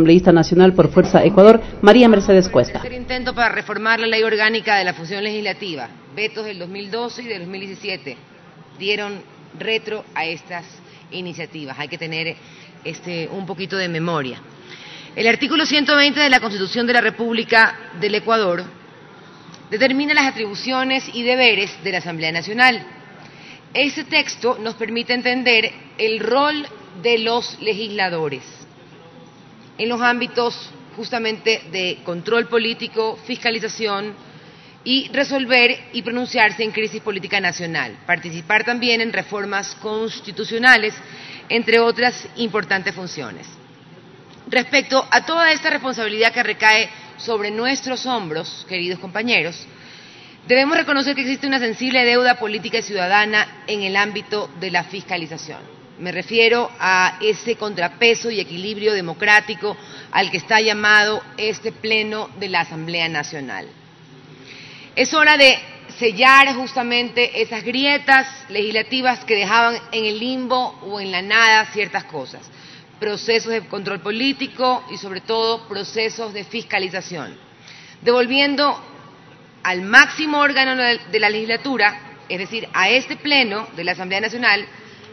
Asambleísta Nacional por Fuerza Ecuador, María Mercedes Cuesta. Tercer intento para reformar la ley orgánica de la función legislativa. Vetos del 2012 y del 2017 dieron retro a estas iniciativas. Hay que tener un poquito de memoria. El artículo 120 de la Constitución de la República del Ecuador determina las atribuciones y deberes de la Asamblea Nacional. Este texto nos permite entender el rol de los legisladores en los ámbitos justamente de control político, fiscalización y resolver y pronunciarse en crisis política nacional, participar también en reformas constitucionales, entre otras importantes funciones. Respecto a toda esta responsabilidad que recae sobre nuestros hombros, queridos compañeros, debemos reconocer que existe una sensible deuda política y ciudadana en el ámbito de la fiscalización. Me refiero a ese contrapeso y equilibrio democrático al que está llamado este Pleno de la Asamblea Nacional. Es hora de sellar justamente esas grietas legislativas que dejaban en el limbo o en la nada ciertas cosas, procesos de control político y sobre todo procesos de fiscalización, devolviendo al máximo órgano de la legislatura, es decir, a este Pleno de la Asamblea Nacional,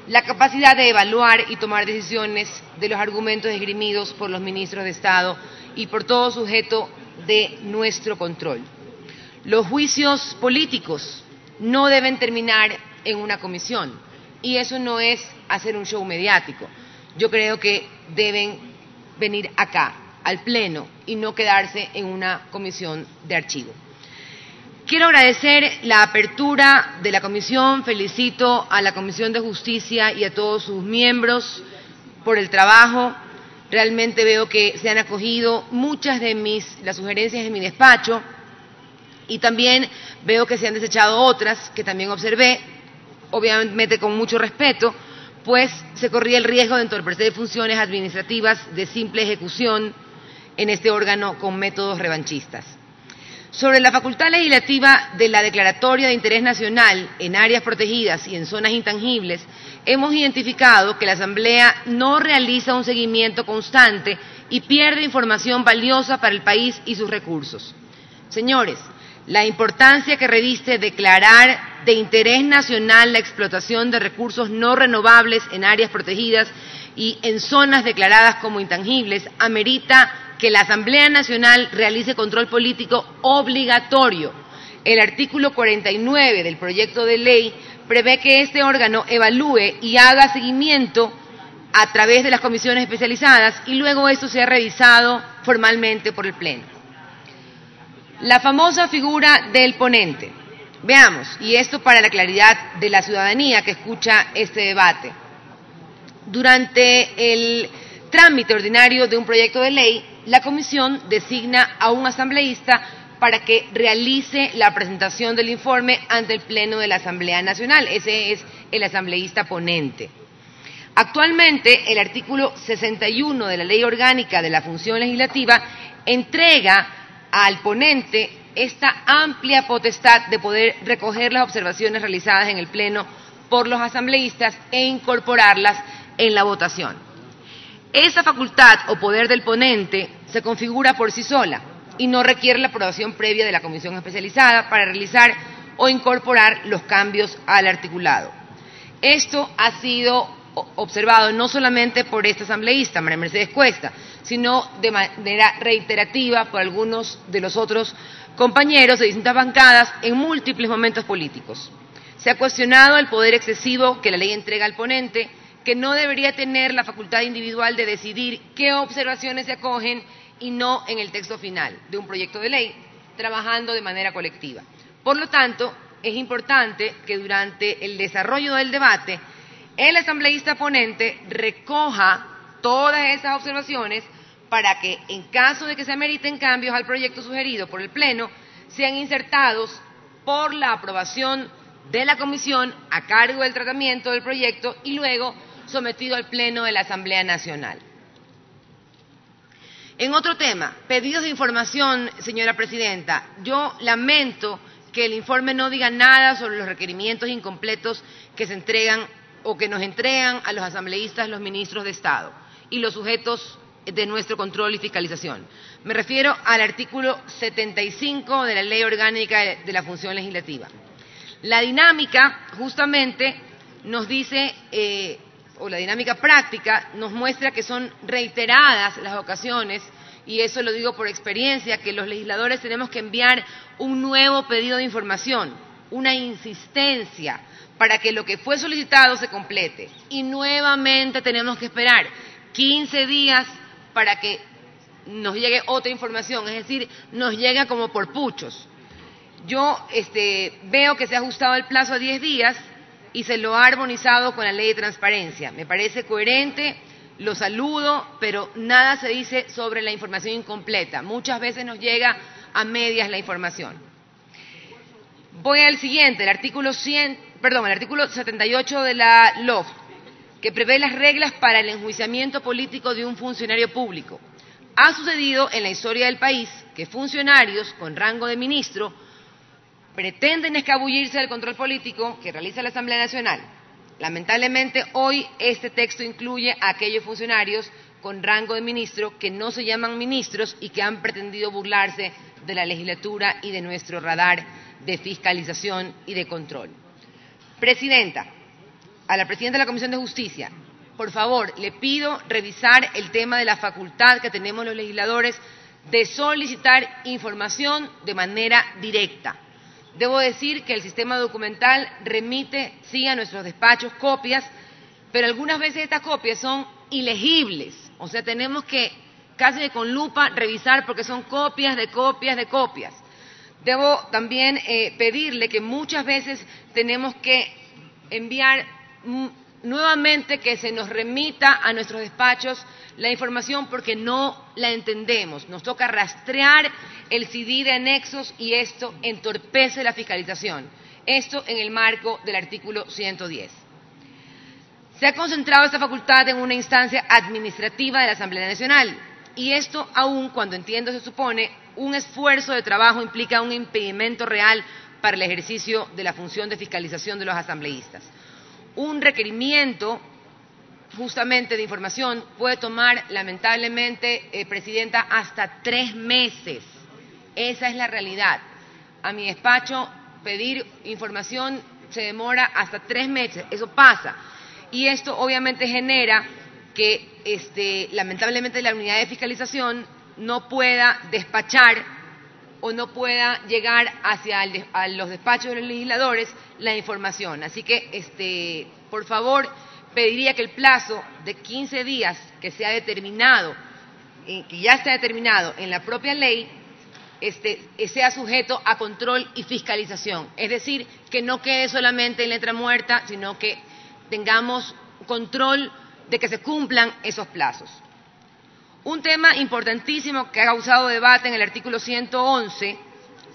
la capacidad de evaluar y tomar decisiones de los argumentos esgrimidos por los ministros de Estado y por todo sujeto de nuestro control. Los juicios políticos no deben terminar en una comisión, y eso no es hacer un show mediático. Yo creo que deben venir acá, al Pleno, y no quedarse en una comisión de archivo. Quiero agradecer la apertura de la comisión, felicito a la Comisión de Justicia y a todos sus miembros por el trabajo. Realmente veo que se han acogido muchas de las sugerencias de mi despacho y también veo que se han desechado otras que también observé, obviamente con mucho respeto, pues se corría el riesgo de entorpecer funciones administrativas de simple ejecución en este órgano con métodos revanchistas. Sobre la facultad legislativa de la declaratoria de interés nacional en áreas protegidas y en zonas intangibles, hemos identificado que la Asamblea no realiza un seguimiento constante y pierde información valiosa para el país y sus recursos. Señores, la importancia que reviste declarar de interés nacional la explotación de recursos no renovables en áreas protegidas y en zonas declaradas como intangibles amerita que la Asamblea Nacional realice control político obligatorio. El artículo 49 del proyecto de ley prevé que este órgano evalúe y haga seguimiento a través de las comisiones especializadas y luego esto sea revisado formalmente por el Pleno. La famosa figura del ponente. Veamos, y esto para la claridad de la ciudadanía que escucha este debate. Durante el trámite ordinario de un proyecto de ley, la comisión designa a un asambleísta para que realice la presentación del informe ante el Pleno de la Asamblea Nacional. Ese es el asambleísta ponente. Actualmente, el artículo 61 de la Ley Orgánica de la Función Legislativa entrega al ponente esta amplia potestad de poder recoger las observaciones realizadas en el Pleno por los asambleístas e incorporarlas en la votación. Esa facultad o poder del ponente se configura por sí sola y no requiere la aprobación previa de la comisión especializada para realizar o incorporar los cambios al articulado. Esto ha sido observado no solamente por esta asambleísta, María Mercedes Cuesta, sino de manera reiterativa por algunos de los otros compañeros de distintas bancadas en múltiples momentos políticos. Se ha cuestionado el poder excesivo que la ley entrega al ponente, que no debería tener la facultad individual de decidir qué observaciones se acogen y no en el texto final de un proyecto de ley, trabajando de manera colectiva. Por lo tanto, es importante que durante el desarrollo del debate, el asambleísta ponente recoja todas esas observaciones para que, en caso de que se ameriten cambios al proyecto sugerido por el Pleno, sean insertados por la aprobación de la comisión a cargo del tratamiento del proyecto y luego sometido al Pleno de la Asamblea Nacional. En otro tema, pedidos de información, señora Presidenta, yo lamento que el informe no diga nada sobre los requerimientos incompletos que se entregan o que nos entregan a los asambleístas los ministros de Estado y los sujetos de nuestro control y fiscalización. Me refiero al artículo 75 de la Ley Orgánica de la Función Legislativa. La dinámica justamente nos dice, o la dinámica práctica nos muestra que son reiteradas las ocasiones, y eso lo digo por experiencia, que los legisladores tenemos que enviar un nuevo pedido de información, una insistencia para que lo que fue solicitado se complete. Y nuevamente tenemos que esperar 15 días para que nos llegue otra información, es decir, nos llega como por puchos. Yo veo que se ha ajustado el plazo a 10 días y se lo ha armonizado con la Ley de Transparencia. Me parece coherente, lo saludo, pero nada se dice sobre la información incompleta. Muchas veces nos llega a medias la información. Voy al siguiente, el artículo 78 de la LOF, que prevé las reglas para el enjuiciamiento político de un funcionario público. Ha sucedido en la historia del país que funcionarios con rango de ministro pretenden escabullirse del control político que realiza la Asamblea Nacional. Lamentablemente, hoy este texto incluye a aquellos funcionarios con rango de ministro que no se llaman ministros y que han pretendido burlarse de la legislatura y de nuestro radar de fiscalización y de control. Presidenta, a la presidenta de la Comisión de Justicia, por favor, le pido revisar el tema de la facultad que tenemos los legisladores de solicitar información de manera directa. Debo decir que el sistema documental remite, sí, a nuestros despachos copias, pero algunas veces estas copias son ilegibles. O sea, tenemos que, casi con lupa, revisar porque son copias de copias de copias. Debo también pedirle que muchas veces tenemos que enviar nuevamente que se nos remita a nuestros despachos la información porque no la entendemos. Nos toca rastrear el CD de anexos y esto entorpece la fiscalización. Esto en el marco del artículo 110. Se ha concentrado esta facultad en una instancia administrativa de la Asamblea Nacional y esto aún cuando entiendo se supone un esfuerzo de trabajo implica un impedimento real para el ejercicio de la función de fiscalización de los asambleístas. Un requerimiento justamente de información puede tomar, lamentablemente, Presidenta, hasta 3 meses. Esa es la realidad. A mi despacho pedir información se demora hasta 3 meses. Eso pasa. Y esto obviamente genera que lamentablemente la unidad de fiscalización no pueda despachar o no pueda llegar a los despachos de los legisladores la información. Así que, por favor, pediría que el plazo de 15 días que se ha determinado, que ya está determinado en la propia ley, sea sujeto a control y fiscalización. Es decir, que no quede solamente en letra muerta, sino que tengamos control de que se cumplan esos plazos. Un tema importantísimo que ha causado debate en el artículo 111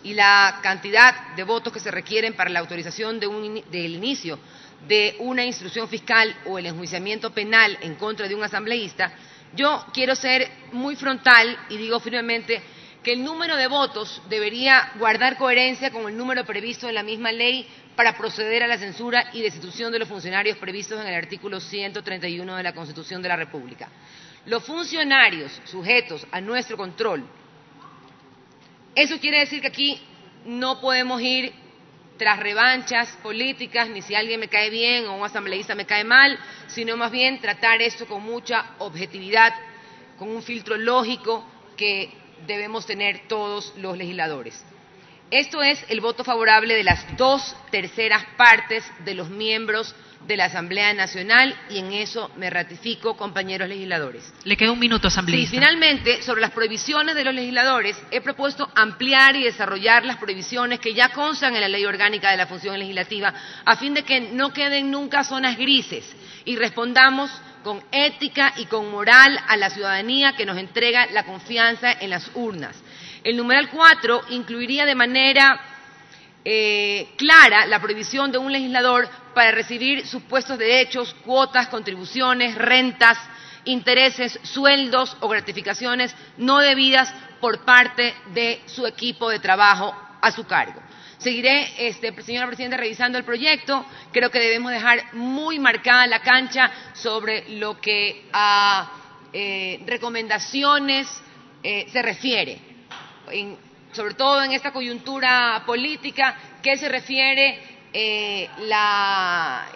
y la cantidad de votos que se requieren para la autorización del inicio de una instrucción fiscal o el enjuiciamiento penal en contra de un asambleísta, yo quiero ser muy frontal y digo firmemente que el número de votos debería guardar coherencia con el número previsto en la misma ley para proceder a la censura y destitución de los funcionarios previstos en el artículo 131 de la Constitución de la República. Los funcionarios sujetos a nuestro control, eso quiere decir que aquí no podemos ir tras revanchas políticas, ni si alguien me cae bien o un asambleísta me cae mal, sino más bien tratar esto con mucha objetividad, con un filtro lógico que debemos tener todos los legisladores. Esto es el voto favorable de las 2/3 partes de los miembros de la Asamblea Nacional y en eso me ratifico, compañeros legisladores. Le queda un minuto, asambleísta. Sí, finalmente, sobre las prohibiciones de los legisladores, he propuesto ampliar y desarrollar las prohibiciones que ya constan en la Ley Orgánica de la Función Legislativa, a fin de que no queden nunca zonas grises y respondamos con ética y con moral a la ciudadanía que nos entrega la confianza en las urnas. El numeral 4 incluiría de manera clara la prohibición de un legislador para recibir supuestos derechos, cuotas, contribuciones, rentas, intereses, sueldos o gratificaciones no debidas por parte de su equipo de trabajo a su cargo. Seguiré, señora Presidenta, revisando el proyecto. Creo que debemos dejar muy marcada la cancha sobre lo que recomendaciones se refiere, sobre todo en esta coyuntura política, qué se refiere la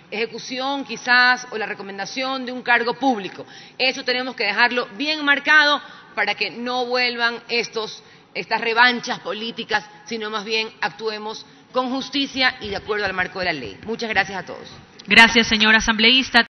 ejecución quizás o la recomendación de un cargo público. Eso tenemos que dejarlo bien marcado para que no vuelvan estas revanchas políticas, sino más bien actuemos con justicia y de acuerdo al marco de la ley. Muchas gracias a todos. Gracias, señor asambleísta.